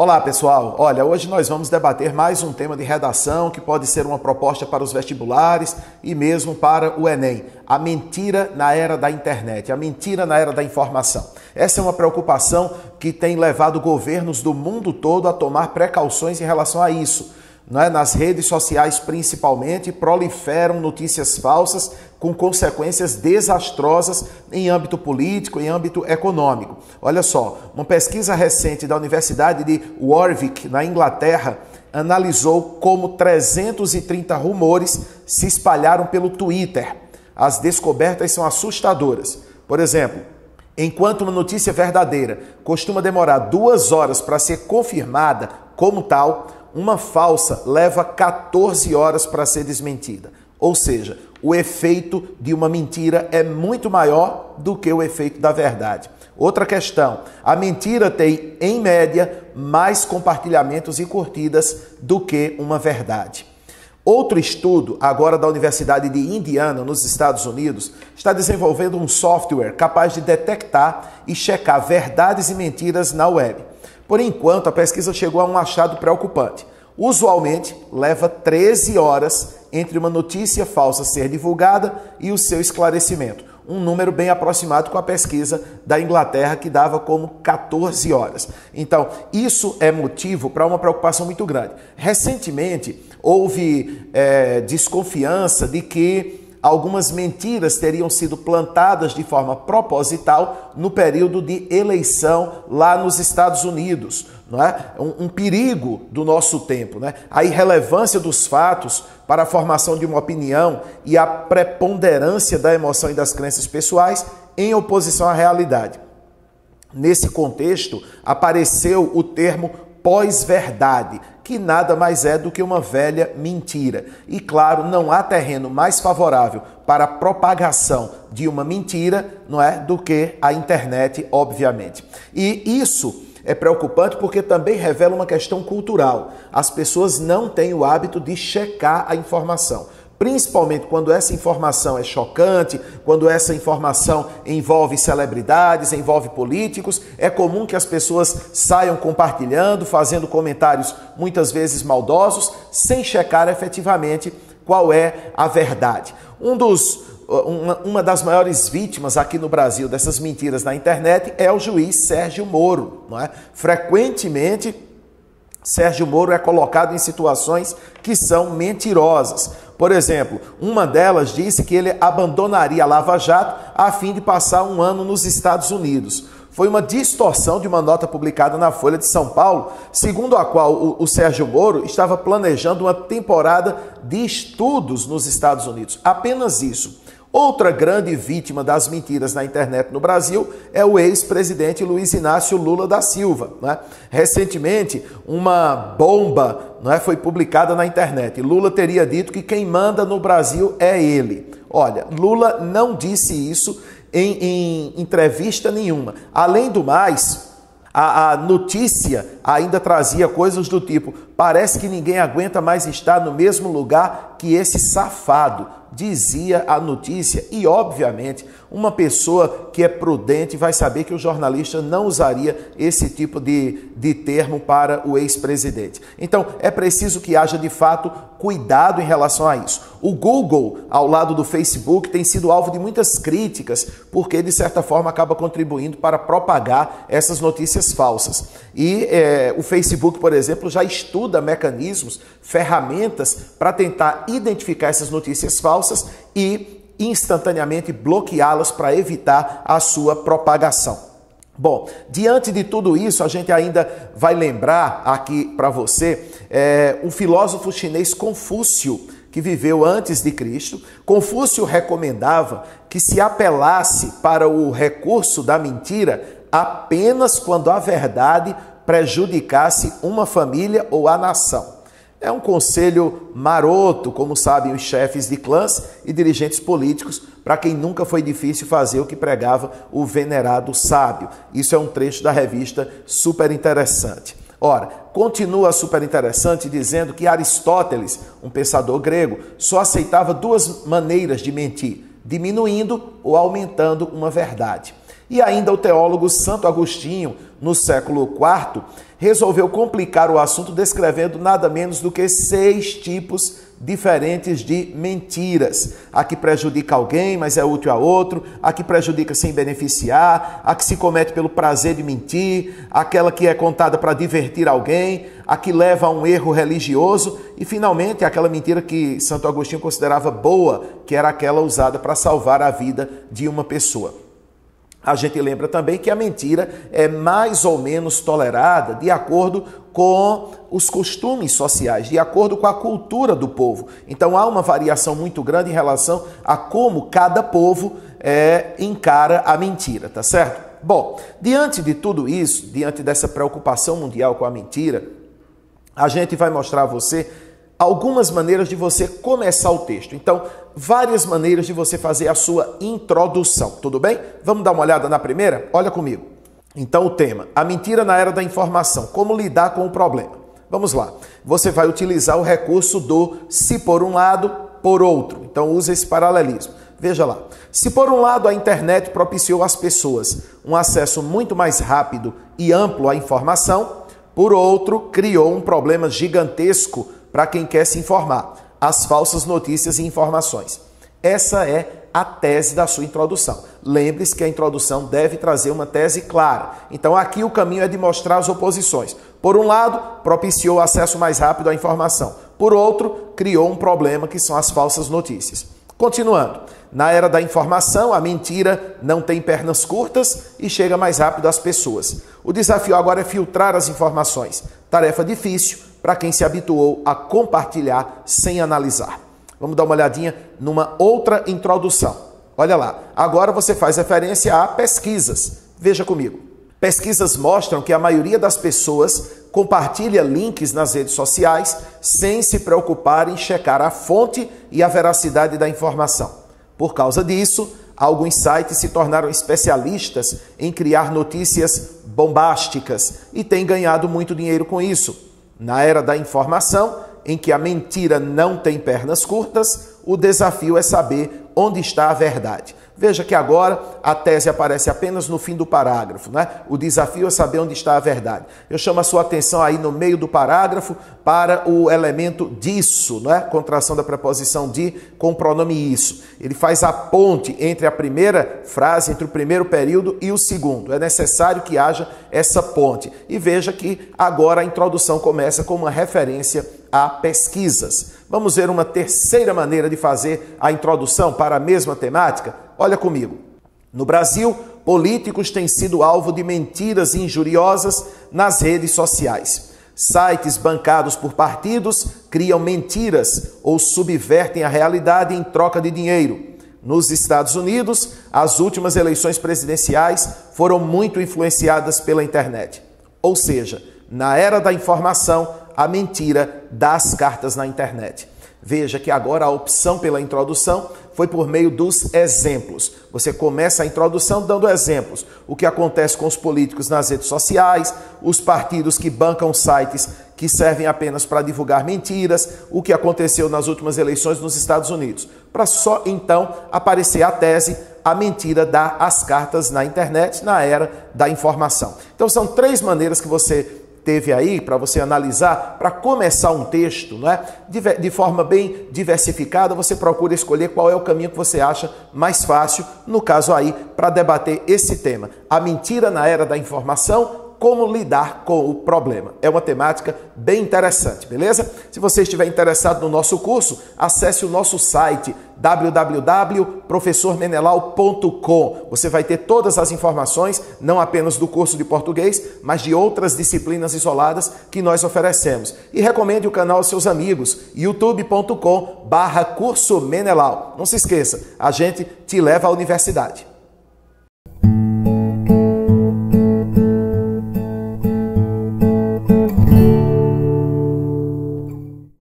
Olá pessoal, olha, hoje nós vamos debater mais um tema de redação que pode ser uma proposta para os vestibulares e mesmo para o Enem. A mentira na era da internet, a mentira na era da informação. Essa é uma preocupação que tem levado governos do mundo todo a tomar precauções em relação a isso. Nas redes sociais principalmente proliferam notícias falsas com consequências desastrosas em âmbito político, em âmbito econômico. Olha só, uma pesquisa recente da Universidade de Warwick, na Inglaterra, analisou como 330 rumores se espalharam pelo Twitter. As descobertas são assustadoras. Por exemplo, enquanto uma notícia verdadeira costuma demorar 2 horas para ser confirmada como tal, uma falsa leva 14 horas para ser desmentida. Ou seja, o efeito de uma mentira é muito maior do que o efeito da verdade. Outra questão, a mentira tem, em média, mais compartilhamentos e curtidas do que uma verdade. Outro estudo, agora da Universidade de Indiana, nos Estados Unidos, está desenvolvendo um software capaz de detectar e checar verdades e mentiras na web. Por enquanto, a pesquisa chegou a um achado preocupante. Usualmente, leva 13 horas entre uma notícia falsa ser divulgada e o seu esclarecimento. Um número bem aproximado com a pesquisa da Inglaterra, que dava como 14 horas. Então, isso é motivo para uma preocupação muito grande. Recentemente, houve desconfiança de que algumas mentiras teriam sido plantadas de forma proposital no período de eleição lá nos Estados Unidos. Não é? Um perigo do nosso tempo. Né? A irrelevância dos fatos para a formação de uma opinião e a preponderância da emoção e das crenças pessoais em oposição à realidade. Nesse contexto, apareceu o termo pós-verdade, que nada mais é do que uma velha mentira. E claro, não há terreno mais favorável para a propagação de uma mentira, não é, do que a internet, obviamente. E isso é preocupante porque também revela uma questão cultural. As pessoas não têm o hábito de checar a informação. Principalmente quando essa informação é chocante, quando essa informação envolve celebridades, envolve políticos, é comum que as pessoas saiam compartilhando, fazendo comentários muitas vezes maldosos, sem checar efetivamente qual é a verdade. Uma das maiores vítimas aqui no Brasil dessas mentiras na internet é o juiz Sérgio Moro. Não é? Frequentemente, Sérgio Moro é colocado em situações que são mentirosas. Por exemplo, uma delas disse que ele abandonaria a Lava Jato a fim de passar 1 ano nos Estados Unidos. Foi uma distorção de uma nota publicada na Folha de São Paulo, segundo a qual o Sérgio Moro estava planejando uma temporada de estudos nos Estados Unidos. Apenas isso. Outra grande vítima das mentiras na internet no Brasil é o ex-presidente Luiz Inácio Lula da Silva. Né? Recentemente, uma bomba, foi publicada na internet. Lula teria dito que quem manda no Brasil é ele. Olha, Lula não disse isso em entrevista nenhuma. Além do mais, a notícia ainda trazia coisas do tipo: parece que ninguém aguenta mais estar no mesmo lugar que esse safado, dizia a notícia. E, obviamente, uma pessoa que é prudente vai saber que o jornalista não usaria esse tipo de termo para o ex-presidente. Então, é preciso que haja, de fato, cuidado em relação a isso. O Google, ao lado do Facebook, tem sido alvo de muitas críticas, porque, de certa forma, acaba contribuindo para propagar essas notícias falsas. E o Facebook, por exemplo, já estuda mecanismos, ferramentas para tentar identificar essas notícias falsas e instantaneamente bloqueá-las para evitar a sua propagação. Bom, diante de tudo isso, a gente ainda vai lembrar aqui para você um filósofo chinês, Confúcio, que viveu antes de Cristo. Confúcio recomendava que se apelasse para o recurso da mentira apenas quando a verdade prejudicasse uma família ou a nação. É um conselho maroto, como sabem os chefes de clãs e dirigentes políticos, para quem nunca foi difícil fazer o que pregava o venerado sábio. Isso é um trecho da revista Super Interessante. Ora, continua super interessante dizendo que Aristóteles, um pensador grego, só aceitava 2 maneiras de mentir: diminuindo ou aumentando uma verdade. E ainda o teólogo Santo Agostinho, no século IV, resolveu complicar o assunto descrevendo nada menos do que 6 tipos diferentes de mentiras. A que prejudica alguém, mas é útil a outro, a que prejudica sem beneficiar, a que se comete pelo prazer de mentir, aquela que é contada para divertir alguém, a que leva a um erro religioso e, finalmente, aquela mentira que Santo Agostinho considerava boa, que era aquela usada para salvar a vida de uma pessoa. A gente lembra também que a mentira é mais ou menos tolerada de acordo com os costumes sociais, de acordo com a cultura do povo. Então há uma variação muito grande em relação a como cada povo encara a mentira, tá certo? Bom, diante de tudo isso, diante dessa preocupação mundial com a mentira, a gente vai mostrar a você algumas maneiras de você começar o texto. Então, várias maneiras de você fazer a sua introdução, tudo bem? Vamos dar uma olhada na primeira? Olha comigo. Então, o tema, a mentira na era da informação, como lidar com o problema. Vamos lá. Você vai utilizar o recurso do se por um lado, por outro. Então, use esse paralelismo. Veja lá. Se por um lado a internet propiciou às pessoas um acesso muito mais rápido e amplo à informação, por outro, criou um problema gigantesco para quem quer se informar, as falsas notícias e informações. Essa é a tese da sua introdução. Lembre-se que a introdução deve trazer uma tese clara. Então aqui o caminho é de mostrar as oposições. Por um lado, propiciou o acesso mais rápido à informação. Por outro, criou um problema que são as falsas notícias. Continuando, na era da informação, a mentira não tem pernas curtas e chega mais rápido às pessoas. O desafio agora é filtrar as informações. Tarefa difícil para quem se habituou a compartilhar sem analisar. Vamos dar uma olhadinha numa outra introdução. Olha lá, agora você faz referência a pesquisas. Veja comigo. Pesquisas mostram que a maioria das pessoas compartilha links nas redes sociais sem se preocupar em checar a fonte e a veracidade da informação. Por causa disso, alguns sites se tornaram especialistas em criar notícias bombásticas e têm ganhado muito dinheiro com isso. Na era da informação, em que a mentira não tem pernas curtas, o desafio é saber onde está a verdade. Veja que agora a tese aparece apenas no fim do parágrafo, né? O desafio é saber onde está a verdade. Eu chamo a sua atenção aí no meio do parágrafo para o elemento disso, né? Contração da preposição de com o pronome isso. Ele faz a ponte entre a primeira frase, entre o primeiro período e o segundo. É necessário que haja essa ponte. E veja que agora a introdução começa com uma referência a pesquisas. Vamos ver uma terceira maneira de fazer a introdução para a mesma temática? Olha comigo. No Brasil, políticos têm sido alvo de mentiras injuriosas nas redes sociais. Sites bancados por partidos criam mentiras ou subvertem a realidade em troca de dinheiro. Nos Estados Unidos, as últimas eleições presidenciais foram muito influenciadas pela internet. Ou seja, na era da informação, a mentira dá as cartas na internet. Veja que agora a opção pela introdução foi por meio dos exemplos. Você começa a introdução dando exemplos. O que acontece com os políticos nas redes sociais, os partidos que bancam sites que servem apenas para divulgar mentiras, o que aconteceu nas últimas eleições nos Estados Unidos. Para só então aparecer a tese, a mentira dá as cartas na internet na era da informação. Então são 3 maneiras que você teve aí para você analisar, para começar um texto, não é? De forma bem diversificada, você procura escolher qual é o caminho que você acha mais fácil, no caso aí, para debater esse tema. A mentira na era da informação, como lidar com o problema. É uma temática bem interessante, beleza? Se você estiver interessado no nosso curso, acesse o nosso site www.professormenelau.com. Você vai ter todas as informações, não apenas do curso de português, mas de outras disciplinas isoladas que nós oferecemos. E recomende o canal aos seus amigos, youtube.com/curso Menelau. Não se esqueça, a gente te leva à universidade.